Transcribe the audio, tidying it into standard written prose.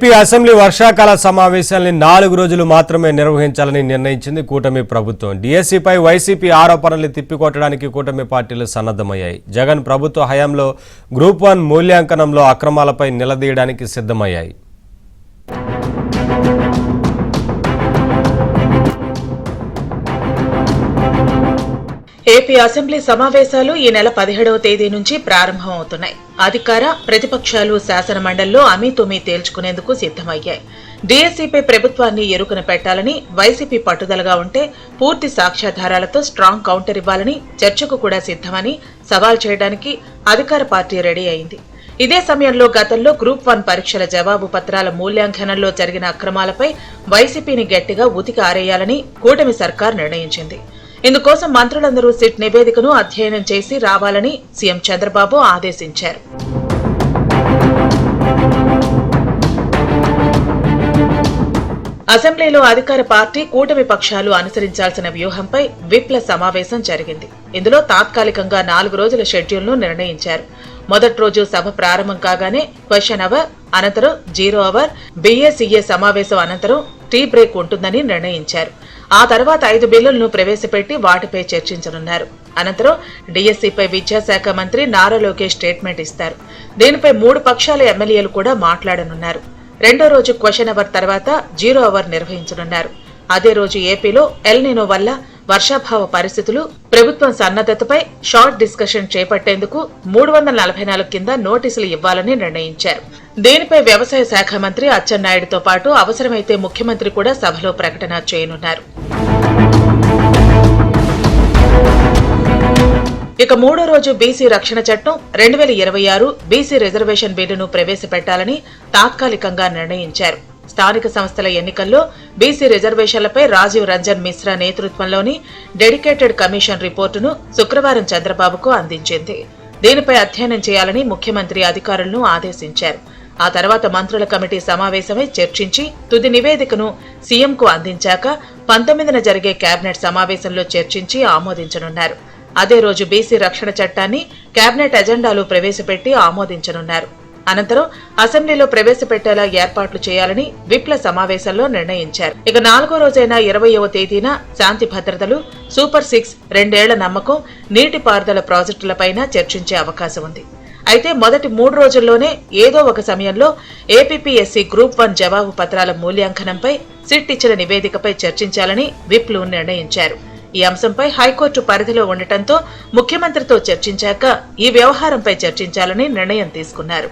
AP assembly వర్షాకాల సమావేశాల్ని 4 రోజులు మాత్రమే నిర్వహించాలని నిర్ణయించింది కూటమి ప్రభుత్వం. డిఎస్సిపై వైసీపీ ఆరోపణల్ని తిప్పికొట్టడానికి కూటమి పార్టీలు సన్నద్ధమయ్యాయి. జగన్ ప్రభుత్వ హయాంలో గ్రూప్ 1 మూల్యాంకనంలో అక్రమాలపై నిలదీయడానికి సిద్ధమయ్యాయి. ఏపీ అసెంబ్లీ సమావేశాలు ఈ నెల 17వ తేదీ నుంచి ప్రారంభమవుతున్నాయి. అధికార ప్రతిపక్షాలు శాసనమండలిలో అమీతుమీ తేల్చుకునేందుకు సిద్ధమయ్యాయి. డిఎస్సిపై ప్రభుత్వాన్ని ఎరుకన పెట్టాలని వైసీపీ పట్టుదలగా ఉంటే పూర్తి సాక్ష్యాధారాలతో స్ట్రాంగ్ కౌంటర్ ఇవ్వాలని చర్చకు కూడా సిద్ధమని సవాల్ చేయడానికి అధికార పార్టీ రెడీ అయింది. ఇదే సమయంలో గతంలో గ్రూప్ 1 పరీక్షల జవాబు పత్రాల మూల్యాంకనంలో జరిగిన అక్రమాలపై వైసీపీని గట్టిగా ఉతికి ఆరేయాలని కూటమి సర్కార్ నిర్ణయించింది. ఇందుకోసం మంత్రులందరూ సిట్ నివేదికను అధ్యయనం చేసి రావాలని సీఎం చంద్రబాబు ఆదేశించారు. అసెంబ్లీలో అధికార పార్టీ కూటమి పక్షాలు అనుసరించాల్సిన వ్యూహంపై విప్ల సమావేశం జరిగింది. ఇందులో తాత్కాలికంగా 4 రోజుల షెడ్యూల్ను నిర్ణయించారు. మొదటి రోజు సభ ప్రారంభం కాగానే క్వశ్చన్ అవర్, అనంతరం 0 అవర్, బీఏసీఏ సమావేశం అనంతరం టీ బ్రేక్ ఉంటుందని నిర్ణయించారు. ఆ తర్వాత 5 బిల్లులను ప్రవేశపెట్టి వాటిపై చర్చించనున్నారు. అనంతరం డిఎస్సిపై విద్యాశాఖ మంత్రి నారా లోకేష్ స్టేట్మెంట్ ఇస్తారు. దీనిపై 3 పక్షాల ఎమ్మెల్యేలు కూడా మాట్లాడనున్నారు. రెండో రోజు క్వశ్చన్ అవర్ తర్వాత 0 అవర్ నిర్వహించనున్నారు. అదే రోజు ఏపీలో ఎల్ నినో వల్ల వర్షాభావ పరిస్థితులు, ప్రభుత్వం సన్నద్ధతపై షార్ట్ డిస్కషన్ చేపట్టేందుకు 344 కింద నోటీసులు ఇవ్వాలని నిర్ణయించారు. దీనిపై వ్యవసాయ శాఖ మంత్రి అచ్చెన్నాయుడుతో పాటు అవసరమైతే ముఖ్యమంత్రి కూడా సభలో ప్రకటన చేయనున్నారు. ఇక మూడో రోజు బీసీ రక్షణ చట్టం 2026 బీసీ రిజర్వేషన్ బిల్లును ప్రవేశపెట్టాలని తాత్కాలికంగా నిర్ణయించారు. స్థానిక సంస్థల ఎన్నికల్లో బీసీ రిజర్వేషన్లపై రాజీవ్ రంజన్ మిశ్రా నేతృత్వంలోని డెడికేటెడ్ కమిషన్ రిపోర్టును శుక్రవారం చంద్రబాబుకు అందించింది. దీనిపై అధ్యయనం చేయాలని ముఖ్యమంత్రి అధికారులను ఆదేశించారు. ఆ తర్వాత మంత్రుల కమిటీ సమావేశమై చర్చించి తుది నివేదికను సీఎంకు అందించాక 19న జరిగే కేబినెట్ సమావేశంలో చర్చించి ఆమోదించనున్నారు. అదే రోజు బీసీ రక్షణ చట్టాన్ని కేబినెట్ ఎజెండాలో ప్రవేశపెట్టి ఆమోదించనున్నారు. అనంతరం అసెంబ్లీలో ప్రవేశపెట్టేలా ఏర్పాట్లు చేయాలని విప్ల సమావేశంలో నిర్ణయించారు. ఇక 4వ రోజైన 20వ తేదీన శాంతి భద్రతలు, సూపర్ 6, 2 ఏళ్ల నమ్మకం, నీటిపారుదల ప్రాజెక్టులపైన చర్చించే అవకాశం ఉంది. అయితే మొదటి 3 రోజుల్లోనే ఏదో ఒక సమయంలో ఏపీపీఎస్సీ గ్రూప్ 1 జవాబు పత్రాల మూల్యాంకనంపై సిట్ ఇచ్చిన నివేదికపై చర్చించాలని విప్లు నిర్ణయించారు. ఈ అంశంపై హైకోర్టు పరిధిలో ఉండటంతో ముఖ్యమంత్రితో చర్చించాక ఈ వ్యవహారంపై చర్చించాలని నిర్ణయం తీసుకున్నారు.